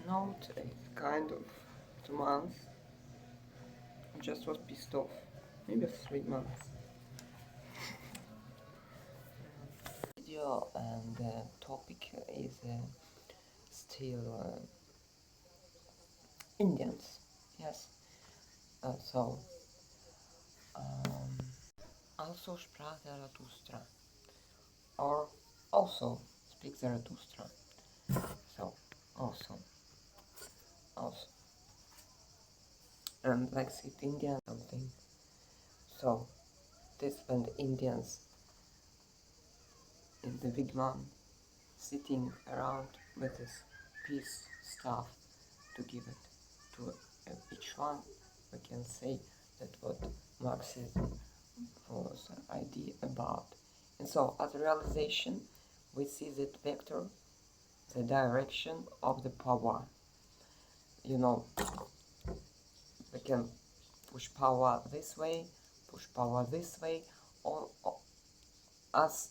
not a kind of 2 months. I just was pissed off. Maybe 3 months. Video and the topic is still Indians. Yes. So also sprach Zarathustra, or also speak Zarathustra. So also. And like sit India something. So this when the Indians in the wigwam sitting around with this peace stuff to give it to each one, we can say that what Marxism was an idea about. And so as a realization, we see that vector, the direction of the power. You know, we can push power this way, push power this way, or as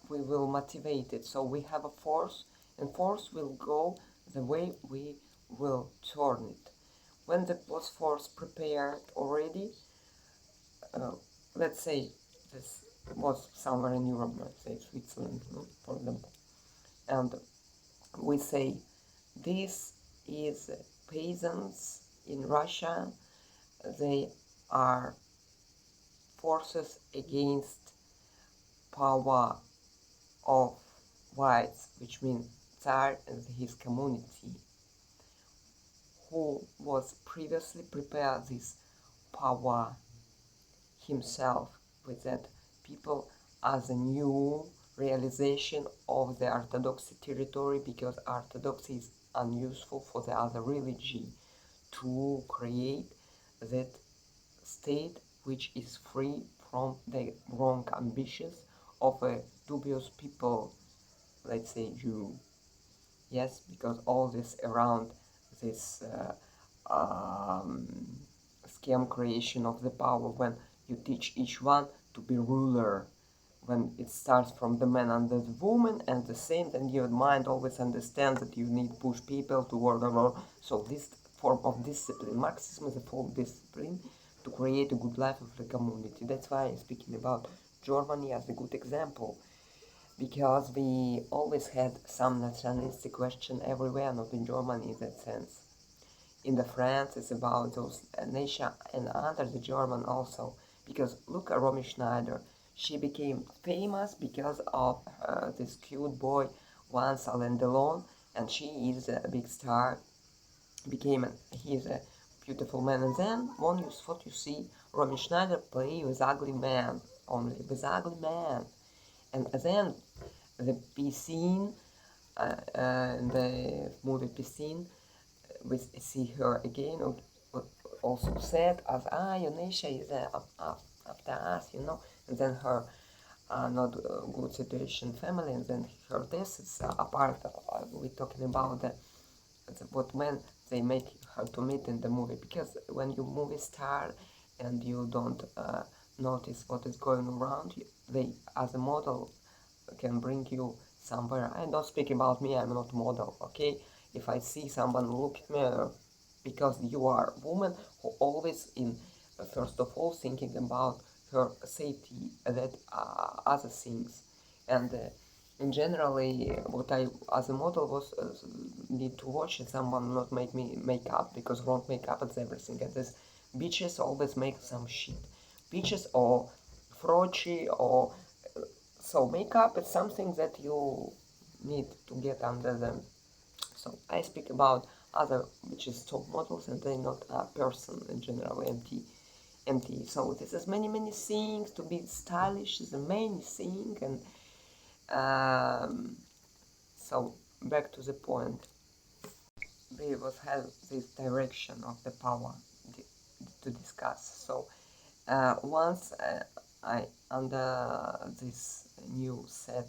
we will motivate it. So we have a force, and force will go the way we will turn it. When the force prepared already, let's say this was somewhere in Europe, let's say Switzerland, for example, and we say this is peasants in Russia, they are forces against power of whites, which means Tsar and his community, who was previously prepared this power himself with that people as a new realization of the orthodoxy territory, because orthodoxy is unuseful for the other religion, to create that state which is free from the wrong ambitions of a dubious people, let's say Jew. Yes, because all this around this scam creation of the power, when you teach each one to be ruler, when it starts from the man and the woman and the same, then your mind always understands that you need push people to work alone. So this form of discipline, Marxism is a form of discipline to create a good life of the community. That's why I'm speaking about Germany as a good example, because we always had some nationalistic question everywhere, not in Germany in that sense. In the France, it's about those nation and under the German also, because look at Romy Schneider. She became famous because of this cute boy, once Alain Delon, and she is a big star. He's a beautiful man, and then what you see, Romy Schneider play with ugly man, only with ugly man, and then the Piscine, the movie Piscine, we see her again, also said as Yonesha is after us, and then her not good situation family, and then her death is apart. We're talking about what men they make her to meet in the movie, because when you movie star and you don't notice what is going around, they as a model can bring you somewhere. I don't speak about me, I'm not model, okay? If I see someone look at me, because you are a woman who always first of all thinking about her safety, that other things. And generally, what I as a model was need to watch someone not make me makeup, because wrong makeup is everything. And this bitches always make some shit. Bitches or frotchy or so makeup is something that you need to get under them. So I speak about other, which is top models, and they're not a person in general, empty. So this is many things. To be stylish is the main thing, and so back to the point. We will have this direction of the power to discuss. So once I under this new set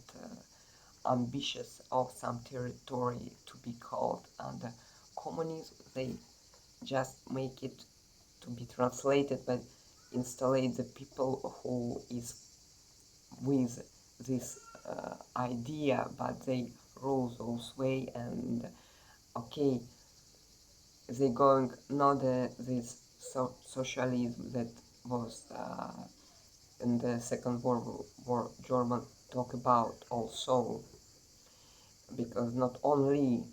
ambitious of some territory to be called under communism, they just make it to be translated, but installate the people who is with this idea, but they rule those way, and okay, they going not this socialism that was in the Second World War German talk about also, because not only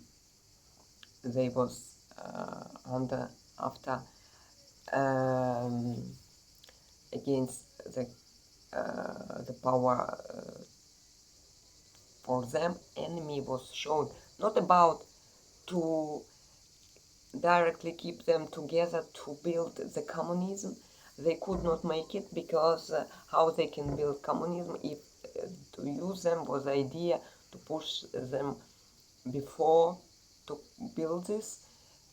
they was under after against the power for them, enemy was shown not about to directly keep them together to build the communism. They could not make it because how they can build communism if to use them was the idea to push them before to build this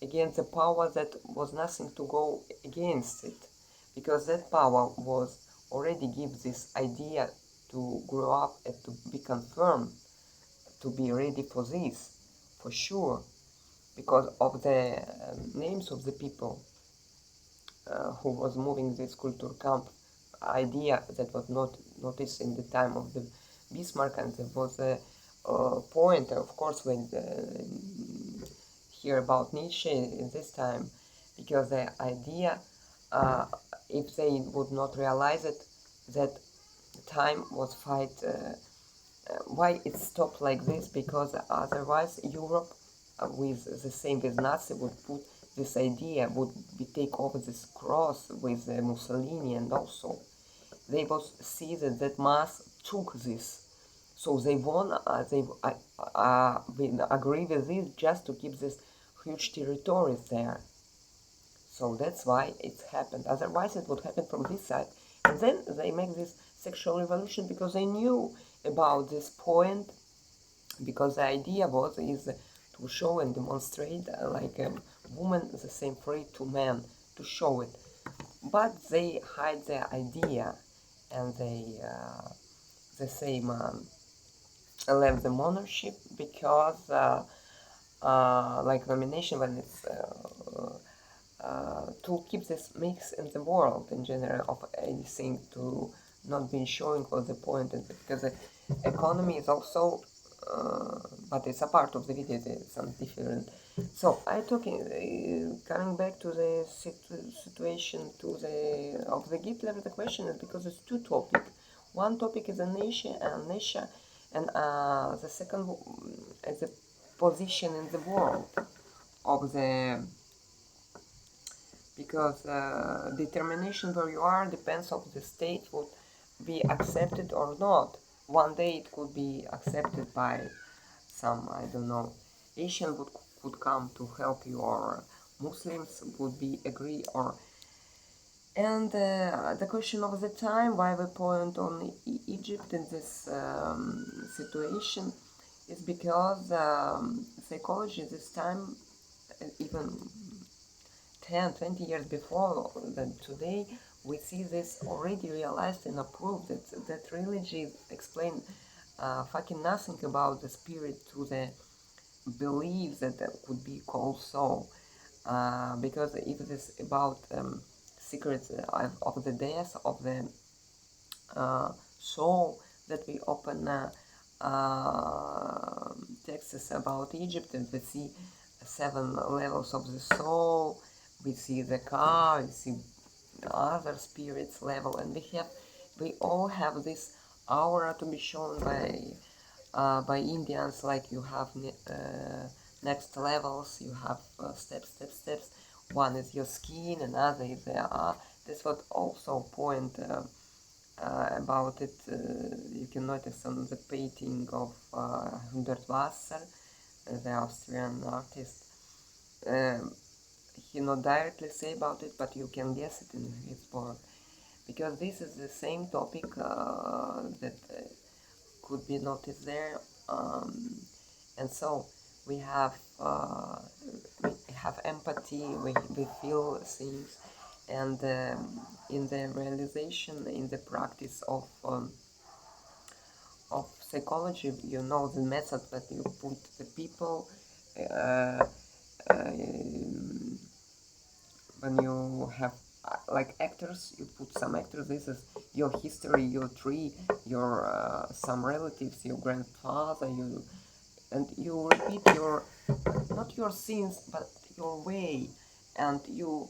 against the power that was nothing to go against it, because that power was already give this idea to grow up and to be confirmed, to be ready for this, for sure, because of the names of the people who was moving this culture camp idea that was not noticed in the time of the Bismarck, and there was a point, of course, when hear about Nietzsche in this time, because the idea, if they would not realize it, that time was fight. Why it stopped like this? Because otherwise Europe, with the same with Nazi, would put this idea, would be take over this cross with Mussolini, and also they both see that that mass took this, so they won. They agree with this just to keep this huge territories there. So that's why it happened. Otherwise, it would happen from this side, and then they make this sexual revolution because they knew about this point, because the idea was is to show and demonstrate like a woman the same free to men, to show it, but they hide the idea, and they the same left the monarchy because like nomination when it's to keep this mix in the world in general of anything, to not be showing what the point is, because the economy is also but it's a part of the video, it's some different. So I talking coming back to the situation to the of the Hitler. The question is because it's two topics. One topic is a nation and the second is the position in the world of the, because determination where you are depends on the state would be accepted or not. One day it could be accepted by some, I don't know, Asian would come to help you, or Muslims would be agree, or, and the question of the time why we point on Egypt in this situation is because psychology this time, even 10-20 years before than today, we see this already realized and approved, that religion explain fucking nothing about the spirit to the belief that could be called soul, because if it is about secrets of the death of the soul, that we open texts about Egypt, and we see 7 levels of the soul, we see the car, we see other spirits level, and we all have this aura to be shown by Indians, like you have next levels, you have steps. One is your skin, another is that's what also point about it. You can notice on the painting of Hundertwasser, the Austrian artist. He not directly say about it, but you can guess it in his work, because this is the same topic that could be noticed there, and so we have empathy, we feel things, and in the realization, in the practice of psychology, you know the method that you put the people when you have like actors, you put some actors, this is your history, your tree, your some relatives, your grandfather, and you repeat your, not your sins, but your way, and you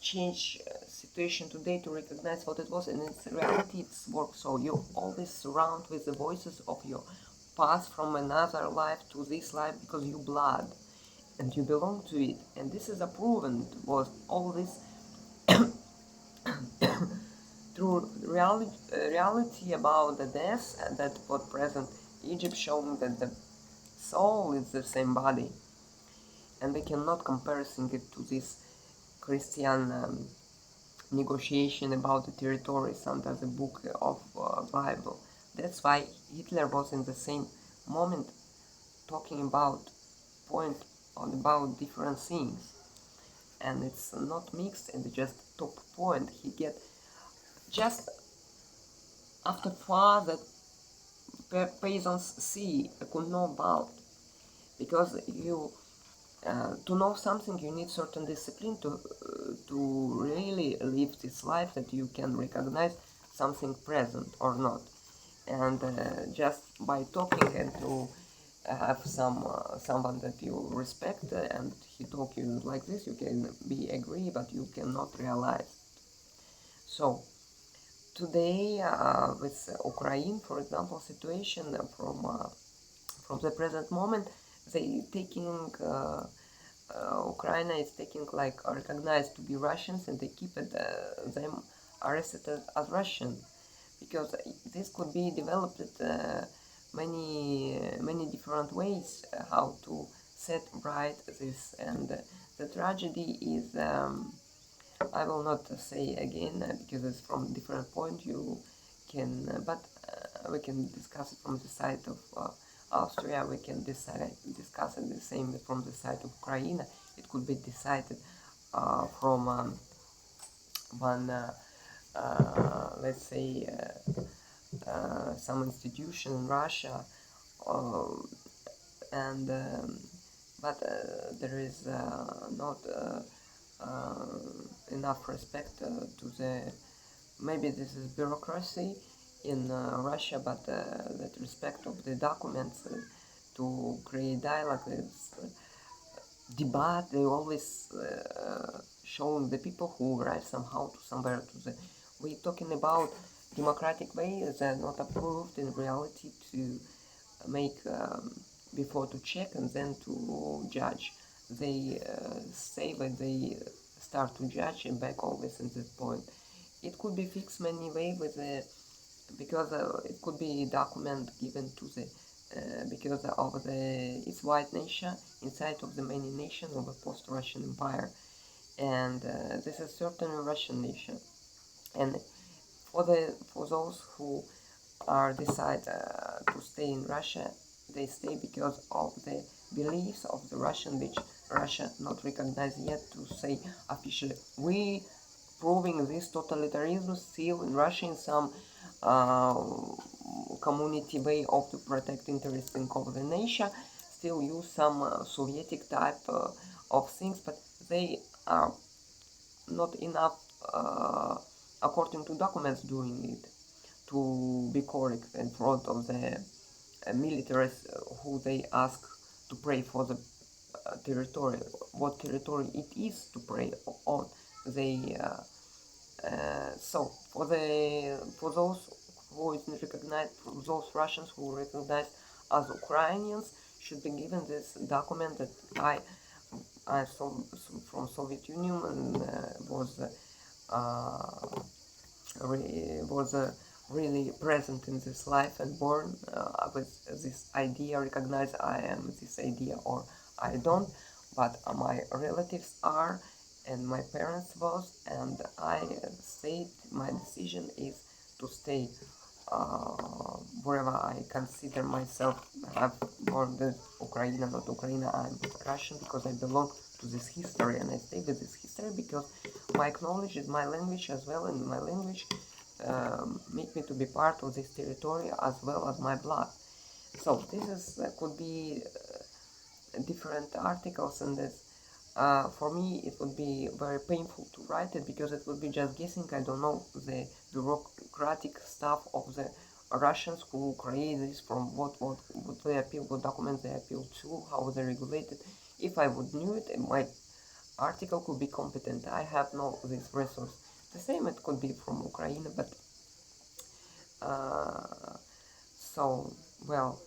change situation today to recognize what it was, and in reality it's work. So you always surround with the voices of your past from another life to this life, because you blood and you belong to it, and this is a proven was all this through reality about the death, and that what present Egypt showing that the soul is the same body, and we cannot comparing it to this Christian negotiation about the territories under the book of Bible. That's why Hitler was in the same moment talking about point on about different things, and it's not mixed and just top point. He get just after far that peasants see could know about, because you to know something you need certain discipline to really live this life, that you can recognize something present or not, and just by talking and to have someone that you respect, and he talk you like this, you can be agree, but you cannot realize. So today with Ukraine, for example, situation from the present moment, they taking Ukraine is taking like recognized to be Russians, and they keep it them arrested as Russian, because this could be developed many different ways how to set right this, and the tragedy is I will not say again because it's from different point you can, but we can discuss it from the side of Austria. We can discuss it the same from the side of Ukraine. It could be decided from one, let's say, some institution in Russia, uh, and but there is not enough respect to the, maybe this is bureaucracy in Russia, but that respect of the documents to create dialogue is debate. They always showing the people who arrive somehow to somewhere to the, we talking about democratic way, they're not approved in reality to make before to check and then to judge. They say when they start to judge and back always in this point. It could be fixed many way with the, because it could be document given to the because of the it's white nation inside of the many nation of a post-Russian empire, and this is certain Russian nation, and for those who are decide to stay in Russia, they stay because of the beliefs of the Russian, which Russia not recognized yet to say officially. We proving this totalitarianism still in Russia in some community way of to protect interests of the nation, still use some Sovietic type of things, but they are not enough according to documents doing it to be correct in front of the militaries who they ask to pray for the territory, what territory it is to pray on. They so for those who is recognized, for those Russians who are recognized as Ukrainians, should be given this document that I saw from Soviet Union and was really present in this life and born with this idea, recognize I am this idea or I don't, but my relatives are and my parents was, and I said my decision is to stay wherever I consider myself have born with Ukraine, not Ukraine, I'm Russian because I belong to this history, and I stay with this history because my knowledge is my language as well, and my language make me to be part of this territory as well as my blood. So this is could be different articles in this. For me, it would be very painful to write it because it would be just guessing. I don't know the bureaucratic stuff of the Russians who create this, from what they appeal, what documents they appeal to, how they regulate it. If I would knew it, it might article could be competent. I have no this resource. The same it could be from Ukraine, but so well.